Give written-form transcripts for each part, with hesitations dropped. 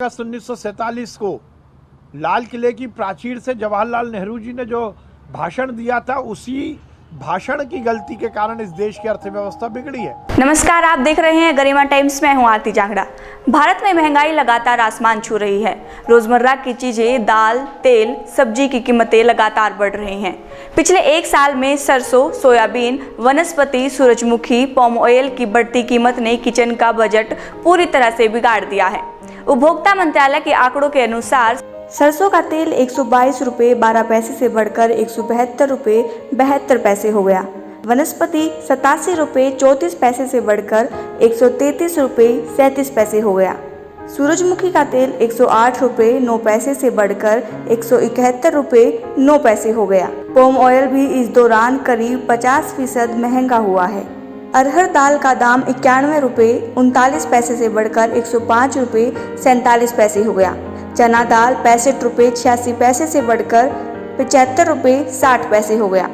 अगस्त 1947 को लाल किले की प्राचीर से जवाहरलाल नेहरू जी ने जो भाषण दिया था, उसी भाषण की गलती के कारण इस देश की अर्थव्यवस्था बिगड़ी है। नमस्कार, आप देख रहे हैं गरिमा टाइम्स। मैं हूं आरती जांगड़ा। भारत में महंगाई लगातार आसमान छू रही है। रोजमर्रा की चीजें, दाल, तेल, सब्जी की कीमतें लगातार बढ़ रही हैं। पिछले एक साल में सरसों, सोयाबीन, वनस्पति, सूरजमुखी, पाम ऑयल की बढ़ती कीमत ने किचन का बजट पूरी तरह से बिगाड़ दिया है। उपभोक्ता मंत्रालय के आंकड़ों के अनुसार सरसों का तेल 122 रुपये 12 पैसे से बढ़कर 172 रुपये 72 पैसे हो गया। वनस्पति 87 रुपये 34 पैसे से बढ़कर 133 रुपये 37 पैसे हो गया। सूरजमुखी का तेल 108 रुपये 9 पैसे से बढ़कर 171 रुपये 9 पैसे हो गया। पाम ऑयल भी इस दौरान करीब 50% महंगा हुआ है। अरहर दाल का दाम 91 रुपये 39 पैसे से बढ़कर 105 रुपये 47 पैसे हो गया। चना दाल 65 रुपये 86 पैसे से बढ़कर 75 रुपये 60 पैसे हो गया।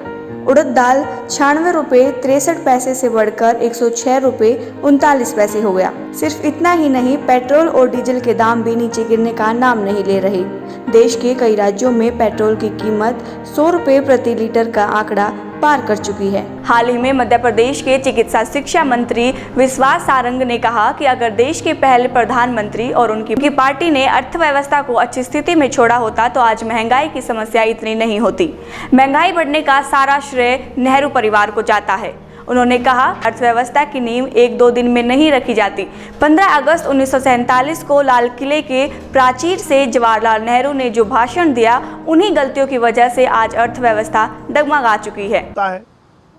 उड़द दाल 96 रुपये 63 पैसे से बढ़कर 106 रुपये 39 पैसे हो गया। सिर्फ इतना ही नहीं, पेट्रोल और डीजल के दाम भी नीचे गिरने का नाम नहीं ले रहे। देश के कई राज्यों में पेट्रोल की कीमत 100 रुपये प्रति लीटर का आंकड़ा पार कर चुकी है। हाल ही में मध्य प्रदेश के चिकित्सा शिक्षा मंत्री विश्वास सारंग ने कहा कि अगर देश के पहले प्रधानमंत्री और उनकी पार्टी ने अर्थव्यवस्था को अच्छी स्थिति में छोड़ा होता तो आज महंगाई की समस्या इतनी नहीं होती। महंगाई बढ़ने का सारा श्रेय नेहरू परिवार को जाता है। उन्होंने कहा, अर्थव्यवस्था की नींव 1-2 दिन में नहीं रखी जाती। 15 अगस्त 1947 को लाल किले के प्राचीर से जवाहरलाल नेहरू ने जो भाषण दिया, उन्हीं गलतियों की वजह से आज अर्थव्यवस्था डगमगा चुकी है।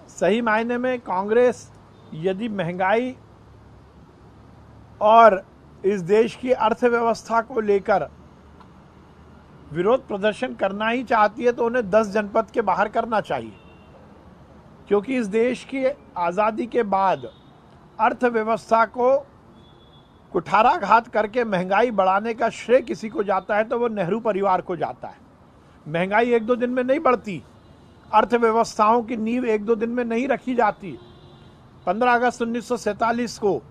सही मायने में कांग्रेस यदि महंगाई और इस देश की अर्थव्यवस्था को लेकर विरोध प्रदर्शन करना ही चाहती है तो उन्हें 10 जनपद के बाहर करना चाहिए, क्योंकि इस देश की आज़ादी के बाद अर्थव्यवस्था को कुठाराघात करके महंगाई बढ़ाने का श्रेय किसी को जाता है तो वो नेहरू परिवार को जाता है। महंगाई 1-2 दिन में नहीं बढ़ती, अर्थव्यवस्थाओं की नींव 1-2 दिन में नहीं रखी जाती। 15 अगस्त 1947 को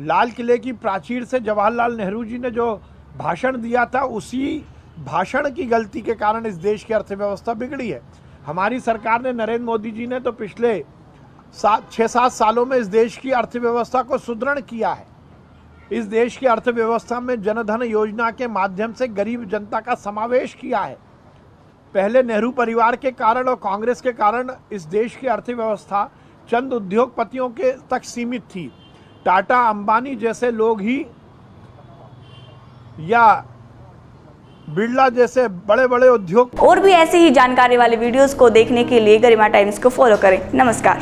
लाल किले की प्राचीर से जवाहरलाल नेहरू जी ने जो भाषण दिया था, उसी भाषण की गलती के कारण इस देश की अर्थव्यवस्था बिगड़ी है। हमारी सरकार ने, नरेंद्र मोदी जी ने तो पिछले 6-7 सालों में इस देश की अर्थव्यवस्था को सुदृढ़ किया है। इस देश की अर्थव्यवस्था में जनधन योजना के माध्यम से गरीब जनता का समावेश किया है। पहले नेहरू परिवार के कारण और कांग्रेस के कारण इस देश की अर्थव्यवस्था चंद उद्योगपतियों के तक सीमित थी। टाटा, अंबानी जैसे लोग ही या बिरला जैसे बड़े बड़े उद्योग। और भी ऐसी ही जानकारी वाले वीडियोस को देखने के लिए गरिमा टाइम्स को फॉलो करें। नमस्कार।